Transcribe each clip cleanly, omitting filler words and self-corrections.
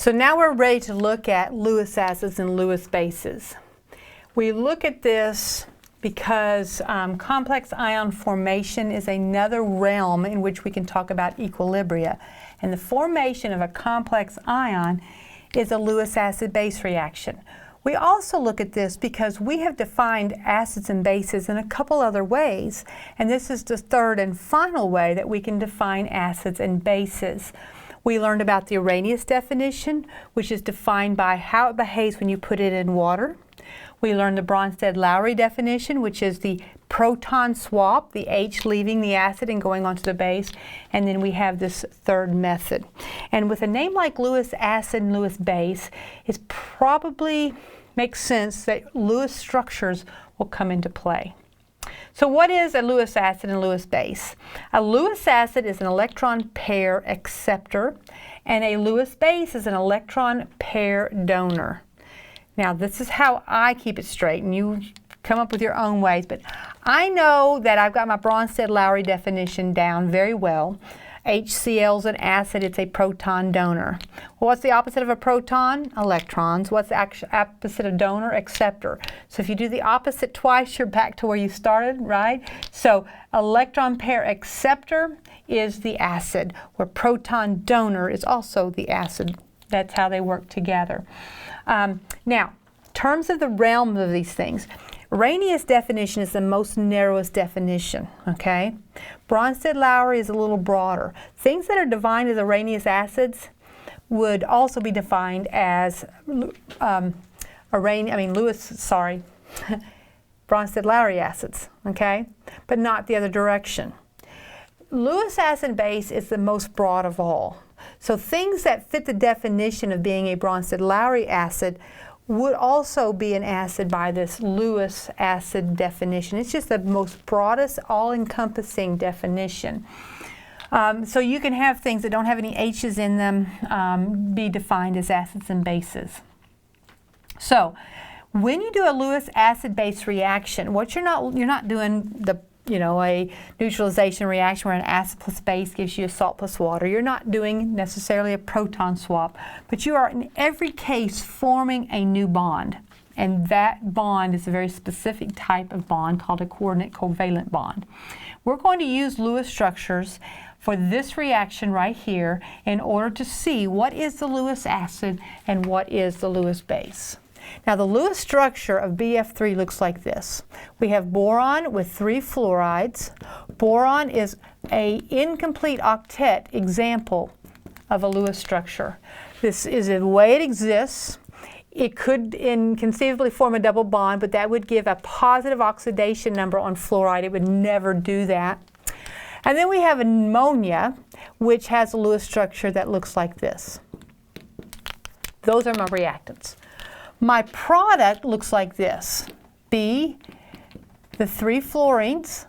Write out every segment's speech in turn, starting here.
So now we're ready to look at Lewis acids and Lewis bases. We look at this because complex ion formation is another realm in which we can talk about equilibria. And the formation of a complex ion is a Lewis acid-base reaction. We also look at this because we have defined acids and bases in a couple other ways, and this is the third and final way that we can define acids and bases. We learned about the Arrhenius definition, which is defined by how it behaves when you put it in water. We learned the Bronsted-Lowry definition, which is the proton swap, the H leaving the acid and going onto the base. And then we have this third method. And with a name like Lewis acid and Lewis base, it probably makes sense that Lewis structures will come into play. So what is a Lewis acid and Lewis base? A Lewis acid is an electron pair acceptor, and a Lewis base is an electron pair donor. Now, this is how I keep it straight, and you come up with your own ways, but I know that I've got my Bronsted-Lowry definition down very well. HCl is an acid, it's a proton donor. Well, what's the opposite of a proton? Electrons. What's the opposite of donor? Acceptor. So if you do the opposite twice, you're back to where you started, right? So electron pair acceptor is the acid, where proton donor is also the acid. That's how they work together. Now, in terms of the realm of these things, Arrhenius definition is the most narrowest definition, okay? Bronsted-Lowry is a little broader. Things that are defined as Arrhenius acids would also be defined as Bronsted-Lowry acids, okay? But not the other direction. Lewis acid base is the most broad of all. So things that fit the definition of being a Bronsted-Lowry acid would also be an acid by this Lewis acid definition. It's just the most broadest, all-encompassing definition. So you can have things that don't have any H's in them be defined as acids and bases. So when you do a Lewis acid-base reaction, what you're not doing a neutralization reaction where an acid plus base gives you a salt plus water. You're not doing necessarily a proton swap, but you are in every case forming a new bond. And that bond is a very specific type of bond called a coordinate covalent bond. We're going to use Lewis structures for this reaction right here in order to see what is the Lewis acid and what is the Lewis base. Now the Lewis structure of BF3 looks like this. We have boron with 3 fluorides. Boron is an incomplete octet example of a Lewis structure. This is the way it exists. It could conceivably form a double bond, but that would give a positive oxidation number on fluoride. It would never do that. And then we have ammonia, which has a Lewis structure that looks like this. Those are my reactants. My product looks like this. B, the 3 fluorines,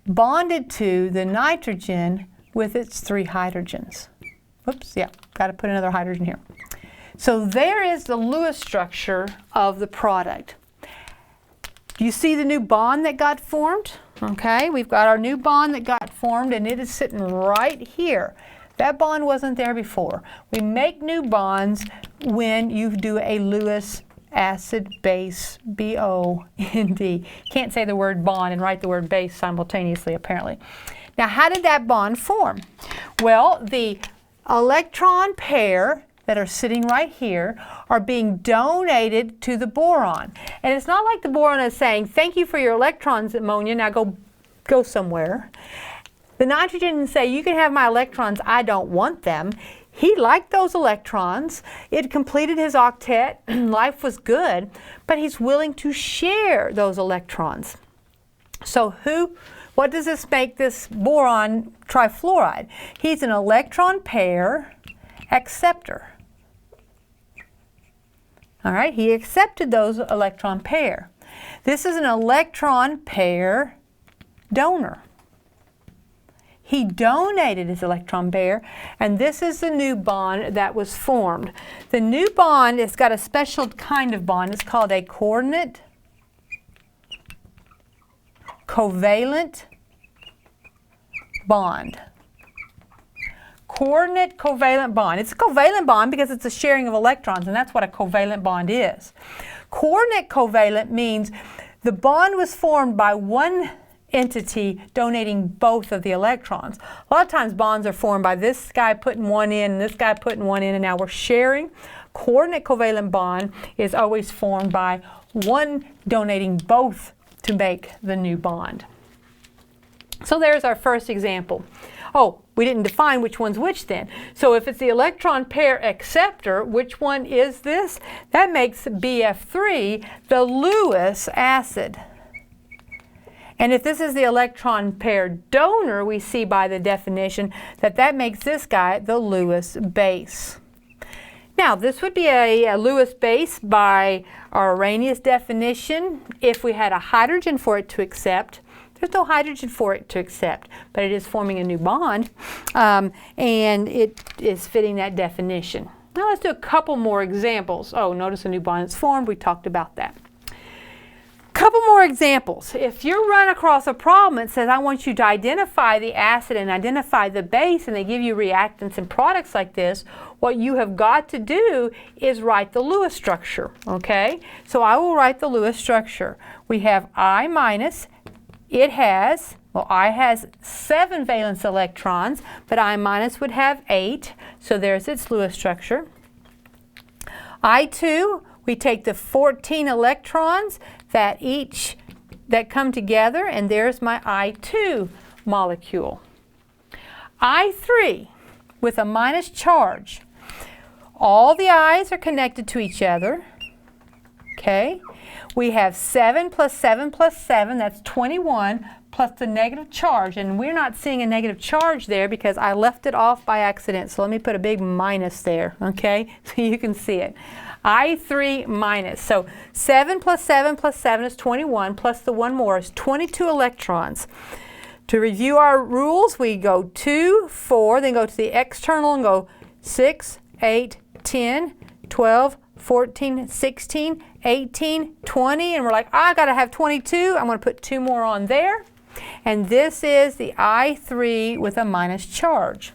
bonded to the nitrogen with its 3 hydrogens. Oops, yeah, got to put another hydrogen here. So there is the Lewis structure of the product. Do you see the new bond that got formed? Okay, we've got our new bond that got formed, and it is sitting right here. That bond wasn't there before. We make new bonds when you do a Lewis acid-base, B-O-N-D. Can't say the word bond and write the word base simultaneously, apparently. Now, how did that bond form? Well, the electron pair that are sitting right here are being donated to the boron. And it's not like the boron is saying, thank you for your electrons, ammonia, now go somewhere. The nitrogen didn't say, you can have my electrons, I don't want them. He liked those electrons. It completed his octet. Life was good, but he's willing to share those electrons. So what does this make this boron trifluoride? He's an electron pair acceptor. All right, he accepted those electron pair. This is an electron pair donor. He donated his electron pair, and this is the new bond that was formed. The new bond has got a special kind of bond. It's called a coordinate covalent bond. Coordinate covalent bond. It's a covalent bond because it's a sharing of electrons, and that's what a covalent bond is. Coordinate covalent means the bond was formed by one entity donating both of the electrons. A lot of times bonds are formed by this guy putting one in and this guy putting one in, and now we're sharing. Coordinate covalent bond is always formed by one donating both to make the new bond. So there's our first example. Oh, we didn't define which one's which then. So if it's the electron pair acceptor, which one is this? That makes BF3 the Lewis acid. And if this is the electron pair donor, we see by the definition that that makes this guy the Lewis base. Now, this would be a Lewis base by our Arrhenius definition if we had a hydrogen for it to accept. There's no hydrogen for it to accept, but it is forming a new bond, and it is fitting that definition. Now let's do a couple more examples. Oh, notice a new bond is formed. We talked about that. Couple more examples. If you run across a problem that says, I want you to identify the acid and identify the base, and they give you reactants and products like this, what you have got to do is write the Lewis structure, okay? So I will write the Lewis structure. We have I minus. It has, well, I has 7 valence electrons, but I minus would have 8. So there's its Lewis structure. I2, we take the 14 electrons that come together, and there's my I2 molecule. I3, with a minus charge. All the I's are connected to each other. Okay? We have 7 plus 7 plus 7, that's 21, plus the negative charge. And we're not seeing a negative charge there because I left it off by accident. So let me put a big minus there, okay? So you can see it. I3 minus. So 7 plus 7 plus 7 is 21, plus the one more is 22 electrons. To review our rules, we go 2, 4, then go to the external and go 6, 8, 10, 12, 14, 16, 18, 20, and we're like, I gotta have 22. I'm gonna put 2 more on there. And this is the I3 with a minus charge.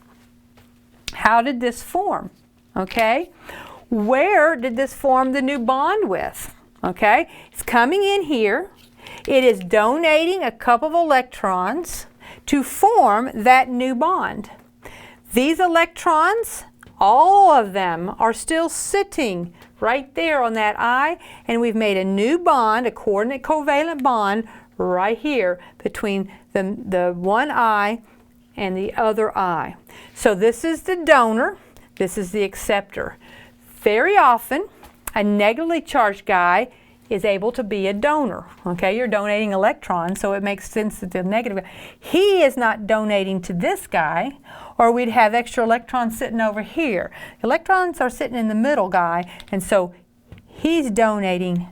How did this form? Okay. Where did this form the new bond with? Okay. It's coming in here. It is donating a couple of electrons to form that new bond. These electrons, all of them are still sitting right there on that I, and we've made a new bond, a coordinate covalent bond, right here between the one I and the other I. So this is the donor, this is the acceptor. Very often, a negatively charged guy is able to be a donor. Okay, you're donating electrons, so it makes sense that the negative guy, he is not donating to this guy, or we'd have extra electrons sitting over here. Electrons are sitting in the middle guy, and so he's donating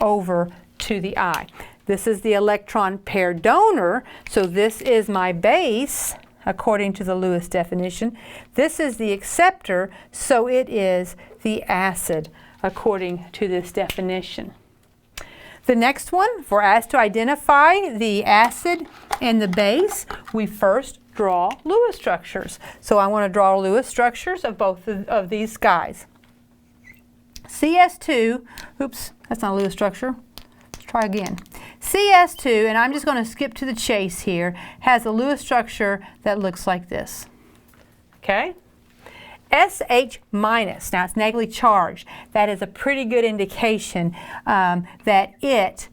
over to the I. This is the electron pair donor, so this is my base, according to the Lewis definition. This is the acceptor, so it is the acid, according to this definition. The next one, for us to identify the acid and the base, we first draw Lewis structures. So I want to draw Lewis structures of both of these guys. CS2, oops, that's not a Lewis structure. Let's try again. CS2, and I'm just going to skip to the chase here, has a Lewis structure that looks like this. Okay? SH minus, now it's negatively charged. That is a pretty good indication that it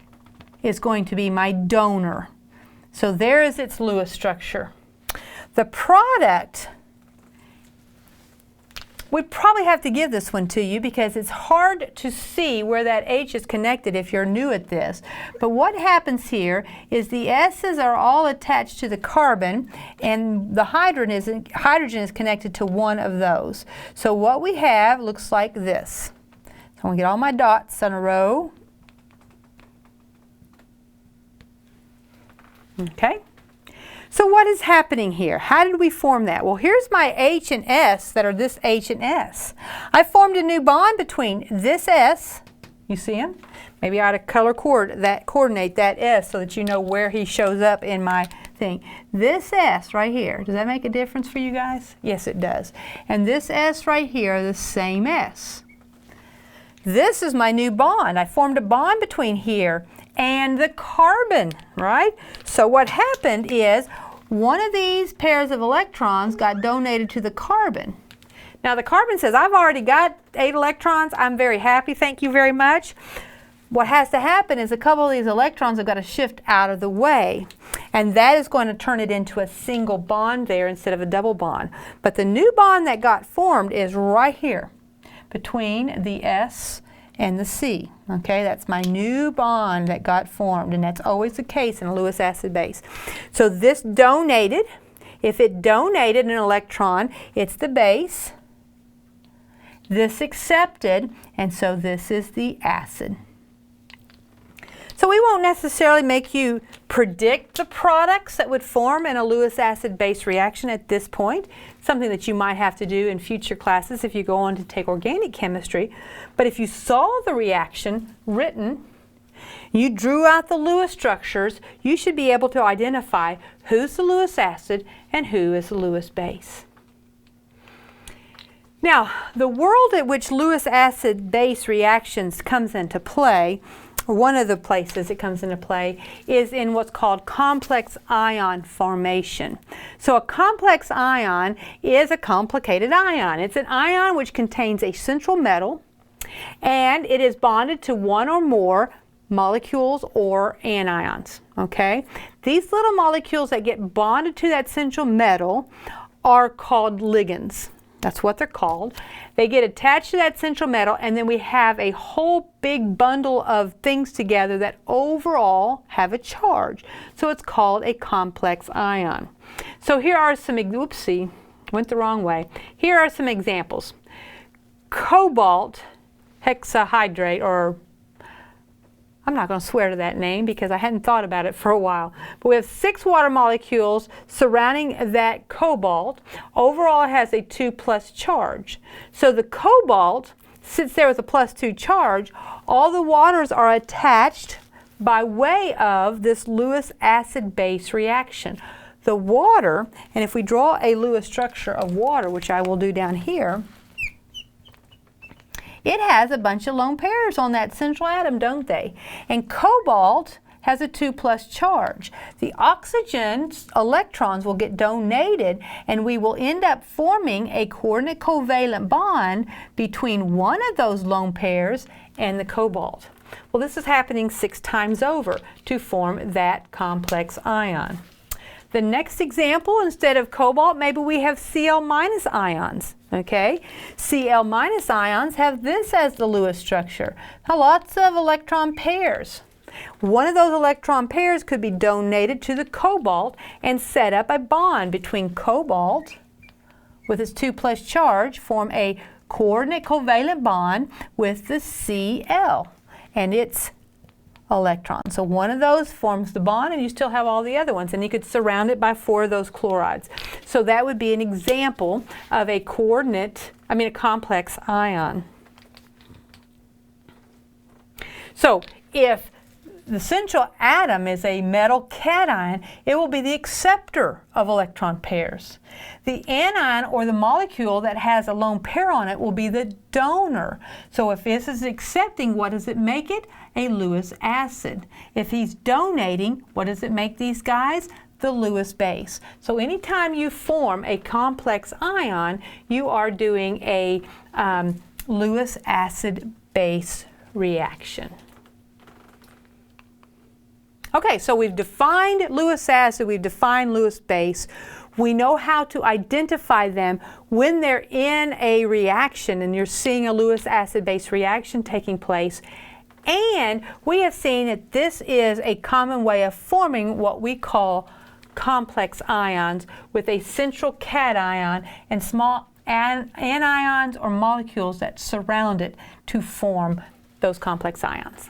is going to be my donor. So there is its Lewis structure. The product, we'd probably have to give this one to you because it's hard to see where that H is connected if you're new at this. But what happens here is the S's are all attached to the carbon, and the hydrogen is connected to one of those. So what we have looks like this. So I'm going to get all my dots in a row. Okay. So what is happening here? How did we form that? Well, here's my H and S that are this H and S. I formed a new bond between this S, you see him? Maybe I ought to color coordinate that S so that you know where he shows up in my think. This S right here, does that make a difference for you guys? Yes, it does. And this S right here are the same S. This is my new bond. I formed a bond between here and the carbon, right? So what happened is one of these pairs of electrons got donated to the carbon. Now the carbon says, I've already got 8 electrons. I'm very happy. Thank you very much. What has to happen is a couple of these electrons have got to shift out of the way, and that is going to turn it into a single bond there instead of a double bond. But the new bond that got formed is right here between the S and the C. Okay, that's my new bond that got formed, and that's always the case in a Lewis acid base. So this donated, if it donated an electron, it's the base. This accepted, and so this is the acid. So we won't necessarily make you predict the products that would form in a Lewis acid-base reaction at this point, something that you might have to do in future classes if you go on to take organic chemistry. But if you saw the reaction written, you drew out the Lewis structures, you should be able to identify who's the Lewis acid and who is the Lewis base. Now, the world at which Lewis acid-base reactions comes into play, or one of the places it comes into play, is in what's called complex ion formation. So a complex ion is a complicated ion. It's an ion which contains a central metal, and it is bonded to one or more molecules or anions. Okay? These little molecules that get bonded to that central metal are called ligands. That's what they're called. They get attached to that central metal, and then we have a whole big bundle of things together that overall have a charge. So it's called a complex ion. So here are some, oopsie, went the wrong way. Here are some examples. Cobalt hexahydrate, or I'm not going to swear to that name because I hadn't thought about it for a while. But we have 6 water molecules surrounding that cobalt. Overall, it has a 2+ charge. So the cobalt sits there with a +2 charge. All the waters are attached by way of this Lewis acid-base reaction. The water, and if we draw a Lewis structure of water, which I will do down here, it has a bunch of lone pairs on that central atom, don't they? And cobalt has a 2+ charge. The oxygen electrons will get donated, and we will end up forming a coordinate covalent bond between one of those lone pairs and the cobalt. Well, this is happening 6 times over to form that complex ion. The next example, instead of cobalt, maybe we have Cl- ions. Okay? Cl- ions have this as the Lewis structure. Now, lots of electron pairs. One of those electron pairs could be donated to the cobalt and set up a bond between cobalt with its 2+ charge, form a coordinate covalent bond with the Cl and its electron. So one of those forms the bond, and you still have all the other ones, and you could surround it by 4 of those chlorides. So that would be an example of a complex ion. So if the central atom is a metal cation, it will be the acceptor of electron pairs. The anion, or the molecule that has a lone pair on it, will be the donor. So if this is accepting, what does it make it? A Lewis acid. If he's donating, what does it make these guys? The Lewis base. So anytime you form a complex ion, you are doing a Lewis acid base reaction. Okay, so we've defined Lewis acid, we've defined Lewis base. We know how to identify them when they're in a reaction and you're seeing a Lewis acid-base reaction taking place. And we have seen that this is a common way of forming what we call complex ions with a central cation and small anions or molecules that surround it to form those complex ions.